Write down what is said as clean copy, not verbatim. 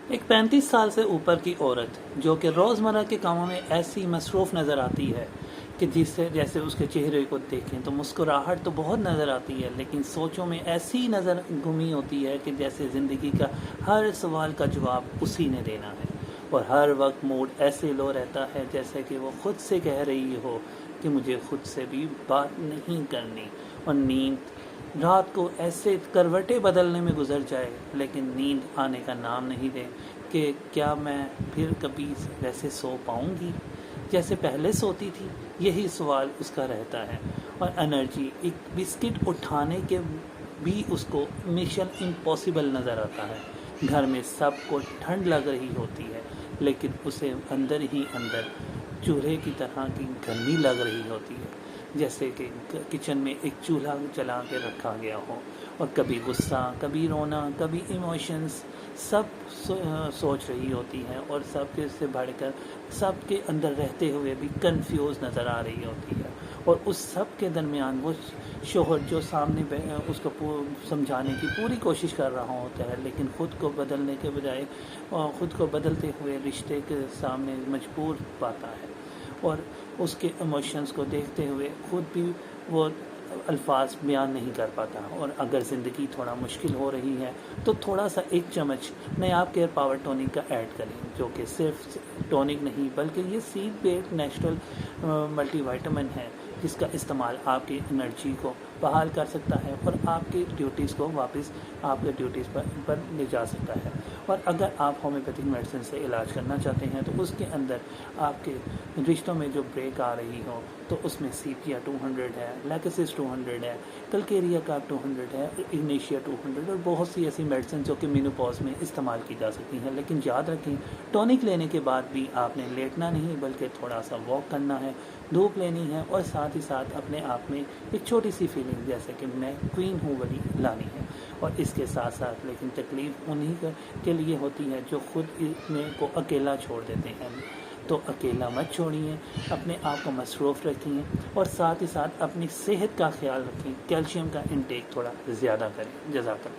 एक 35 साल से ऊपर की औरत जो कि रोज़मर्रा के कामों में ऐसी मसरूफ़ नज़र आती है कि जिससे जैसे उसके चेहरे को देखें तो मुस्कुराहट तो बहुत नज़र आती है, लेकिन सोचों में ऐसी नज़र गुमी होती है कि जैसे ज़िंदगी का हर सवाल का जवाब उसी ने देना है। और हर वक्त मूड ऐसे लो रहता है जैसे कि वो खुद से कह रही हो कि मुझे खुद से भी बात नहीं करनी। और नींद रात को ऐसे करवटें बदलने में गुजर जाए, लेकिन नींद आने का नाम नहीं दे कि क्या मैं फिर कभी वैसे सो पाऊंगी जैसे पहले सोती थी। यही सवाल उसका रहता है। और एनर्जी एक बिस्किट उठाने के भी उसको मिशन इम्पॉसिबल नज़र आता है। घर में सबको ठंड लग रही होती है, लेकिन उसे अंदर ही अंदर चूल्हे की तरह की गर्मी लग रही होती है, जैसे कि किचन में एक चूल्हा जला के रखा गया हो। और कभी गुस्सा, कभी रोना, कभी इमोशंस सब सोच रही होती है, और सबके से बढ़कर सबके अंदर रहते हुए भी कंफ्यूज नज़र आ रही होती है। और उस सब के दरमियान वो शोहर जो सामने उसको समझाने की पूरी कोशिश कर रहा होता है, लेकिन ख़ुद को बदलने के बजाय ख़ुद को बदलते हुए रिश्ते के सामने मजबूर पाता है। और उसके इमोशंस को देखते हुए ख़ुद भी वो अल्फाज बयान नहीं कर पाता। और अगर ज़िंदगी थोड़ा मुश्किल हो रही है तो थोड़ा सा एक चम्मच नायाब केयर पावर टॉनिक का ऐड करें, जो कि सिर्फ टॉनिक नहीं बल्कि ये सीड बेस्ड नेचुरल मल्टीविटामिन है, जिसका इस्तेमाल आपकी एनर्जी को बहाल कर सकता है और आपकी ड्यूटीज़ को वापस आपके ड्यूटीज़ पर ले जा सकता है। और अगर आप होम्योपैथिक मेडिसिन से इलाज करना चाहते हैं तो उसके अंदर आपके रिश्तों में जो ब्रेक आ रही हो तो उसमें सीपिया 200 है, लैकेसिस 200 है, कलकेरिया का 200 है, इग्नेशिया 200 और बहुत सी ऐसी मेडिसिन जो कि मेनोपॉज में इस्तेमाल की जा सकती हैं। लेकिन याद रखें, टॉनिक लेने के बाद भी आपने लेटना नहीं बल्कि थोड़ा सा वॉक करना है, धूप लेनी है, और साथ ही साथ अपने आप में एक छोटी सी फीलिंग जैसे कि मैं क्वीन हूँ वाली लानी है। और इसके साथ साथ लेकिन तकलीफ़ उन्हीं के लिए होती है जो खुद में को अकेला छोड़ देते हैं। तो अकेला मत छोड़िए, अपने आप को मसरूफ़ रखिए और साथ ही साथ अपनी सेहत का ख्याल रखें। कैल्शियम का इंटेक थोड़ा ज़्यादा करें। जज़ाकल्लाह।